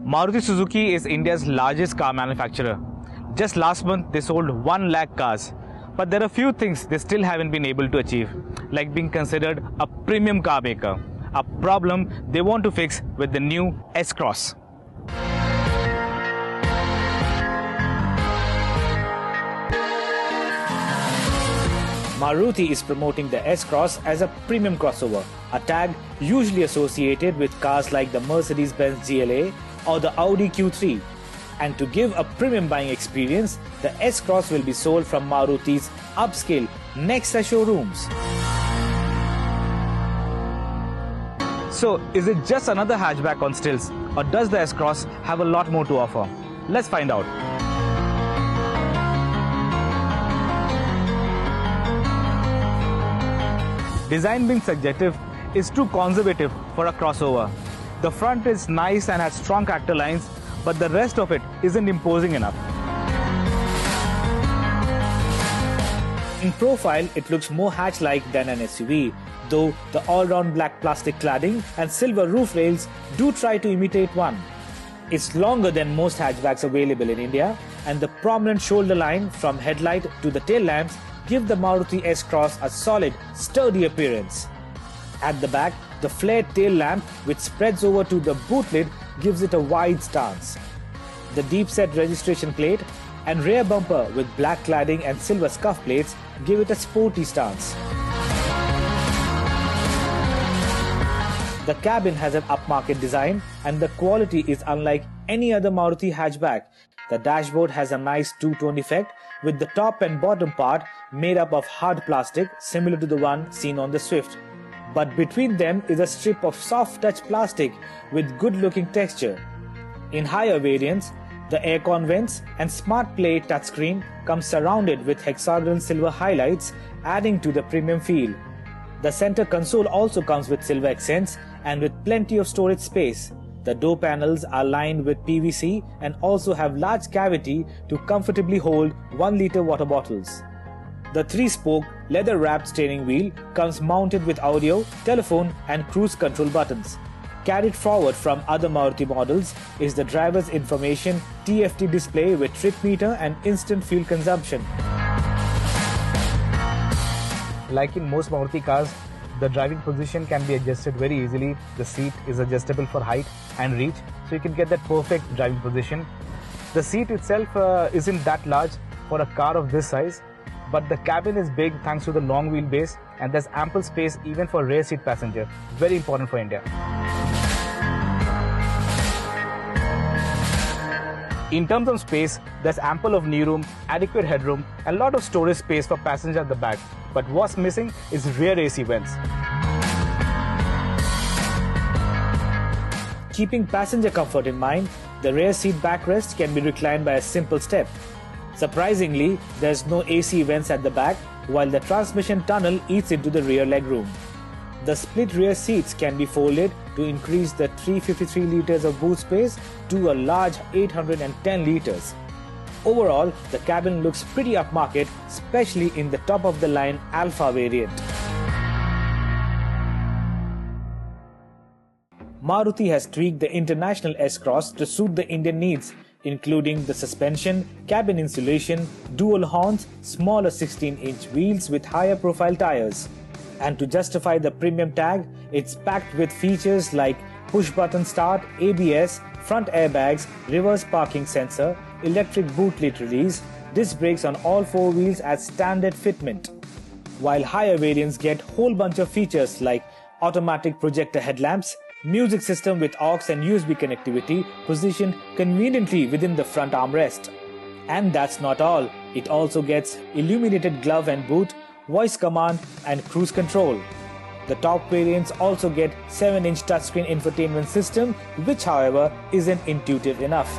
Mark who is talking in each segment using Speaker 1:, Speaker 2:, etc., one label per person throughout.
Speaker 1: Maruti Suzuki is India's largest car manufacturer. Just last month, they sold 1 lakh cars. But there are few things they still haven't been able to achieve, like being considered a premium car maker, a problem they want to fix with the new S-Cross. Maruti is promoting the S-Cross as a premium crossover, a tag usually associated with cars like the Mercedes-Benz GLA or the Audi Q3. And to give a premium buying experience, the S-Cross will be sold from Maruti's upscale Nexa showrooms. So, is it just another hatchback on stilts, or does the S-Cross have a lot more to offer? Let's find out. Design being subjective is too conservative for a crossover. The front is nice and has strong character lines, but the rest of it isn't imposing enough. In profile, it looks more hatch-like than an SUV, though the all-round black plastic cladding and silver roof rails do try to imitate one. It's longer than most hatchbacks available in India, and the prominent shoulder line from headlight to the tail lamps give the Maruti S-Cross a solid, sturdy appearance. At the back, the flared tail lamp, which spreads over to the boot lid, gives it a wide stance. The deep-set registration plate and rear bumper with black cladding and silver scuff plates give it a sporty stance. The cabin has an upmarket design, and the quality is unlike any other Maruti hatchback. The dashboard has a nice two-tone effect, with the top and bottom part made up of hard plastic similar to the one seen on the Swift. But between them is a strip of soft touch plastic with good looking texture. In higher variants, the aircon vents and Smart Play touchscreen come surrounded with hexagonal silver highlights, adding to the premium feel. The center console also comes with silver accents and with plenty of storage space. The door panels are lined with PVC and also have large cavity to comfortably hold 1-liter water bottles. The 3-spoke leather-wrapped steering wheel comes mounted with audio, telephone and cruise control buttons. Carried forward from other Maruti models is the driver's information TFT display with trip meter and instant fuel consumption. Like in most Maruti cars, the driving position can be adjusted very easily. The seat is adjustable for height and reach, so you can get that perfect driving position. The seat itself isn't that large for a car of this size, but the cabin is big thanks to the long wheelbase, and there's ample space even for rear seat passenger. Very important for India. In terms of space, there's ample of knee room, adequate headroom, and a lot of storage space for passengers at the back. But what's missing is rear AC vents. Keeping passenger comfort in mind, the rear seat backrest can be reclined by a simple step. Surprisingly, there's no AC vents at the back, while the transmission tunnel eats into the rear legroom. The split rear seats can be folded to increase the 353 liters of boot space to a large 810 liters. Overall, the cabin looks pretty upmarket, especially in the top-of-the-line Alpha variant. Maruti has tweaked the international S-Cross to suit the Indian needs, including the suspension, cabin insulation, dual horns, smaller 16-inch wheels with higher profile tires. And to justify the premium tag, it's packed with features like push-button start, ABS, front airbags, reverse parking sensor, electric boot lid release, disc brakes on all 4 wheels as standard fitment. While higher variants get whole bunch of features like automatic projector headlamps, music system with aux and USB connectivity positioned conveniently within the front armrest. And that's not all, it also gets illuminated glove and boot, voice command and cruise control. The top variants also get 7-inch touchscreen infotainment system, which however isn't intuitive enough.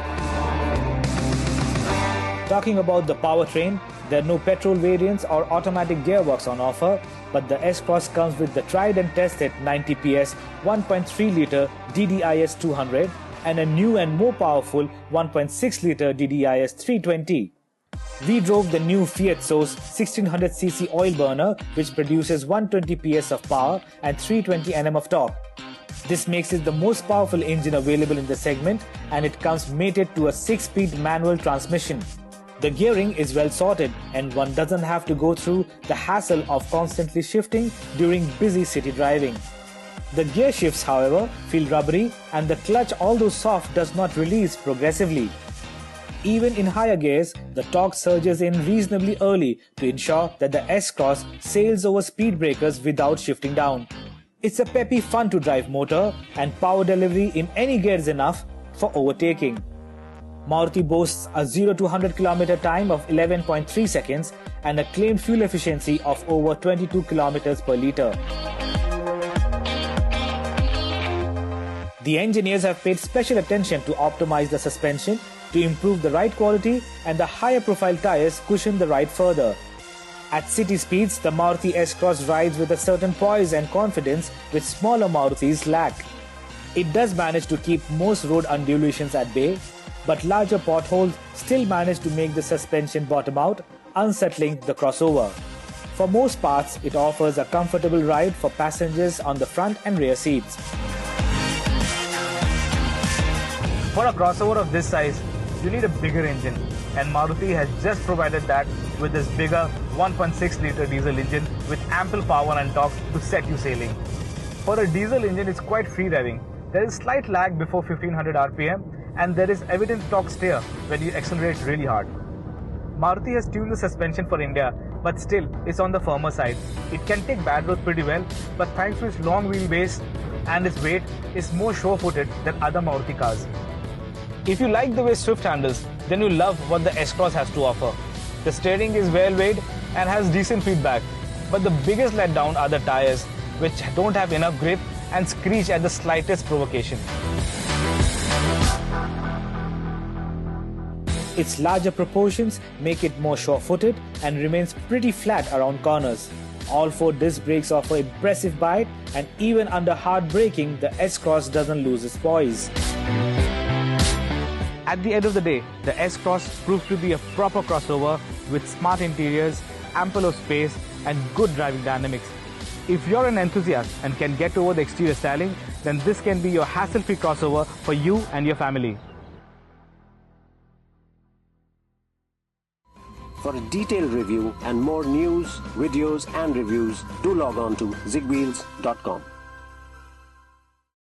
Speaker 1: Talking about the powertrain, there are no petrol variants or automatic gearbox on offer, but the S-Cross comes with the tried and tested 90 PS 1.3-liter DDIS 200 and a new and more powerful 1.6-liter DDIS 320. We drove the new Fiat Source 1600cc oil burner, which produces 120 PS of power and 320 Nm of torque. This makes it the most powerful engine available in the segment, and it comes mated to a 6-speed manual transmission. The gearing is well sorted, and one doesn't have to go through the hassle of constantly shifting during busy city driving. The gear shifts, however, feel rubbery, and the clutch, although soft, does not release progressively. Even in higher gears, the torque surges in reasonably early to ensure that the S-Cross sails over speed breakers without shifting down. It's a peppy, fun-to-drive motor, and power delivery in any gear is enough for overtaking. Maruti boasts a 0 to 100 km time of 11.3 seconds and a claimed fuel efficiency of over 22 km per litre. The engineers have paid special attention to optimize the suspension to improve the ride quality, and the higher profile tyres cushion the ride further. At city speeds, the Maruti S-Cross rides with a certain poise and confidence which smaller Marutis lack. It does manage to keep most road undulations at bay, but larger potholes still manage to make the suspension bottom out, unsettling the crossover. For most parts, it offers a comfortable ride for passengers on the front and rear seats. For a crossover of this size, you need a bigger engine, and Maruti has just provided that with this bigger 1.6-litre diesel engine with ample power and torque to set you sailing. For a diesel engine, it's quite free-driving. There is slight lag before 1500 RPM, and there is evident torque steer when you accelerate really hard. Maruti has tuned the suspension for India, but still it's on the firmer side. It can take bad roads pretty well, but thanks to its long wheelbase and its weight, it's more sure-footed than other Maruti cars. If you like the way Swift handles, then you love what the S-Cross has to offer. The steering is well weighed and has decent feedback, but the biggest letdown are the tyres, which don't have enough grip and screech at the slightest provocation. Its larger proportions make it more sure-footed and remains pretty flat around corners. All 4 disc brakes offer impressive bite, and even under hard braking, the S-Cross doesn't lose its poise. At the end of the day, the S-Cross proves to be a proper crossover with smart interiors, ample of space, and good driving dynamics. If you're an enthusiast and can get over the exterior styling, then this can be your hassle-free crossover for you and your family.
Speaker 2: For a detailed review and more news, videos and reviews, do log on to zigwheels.com.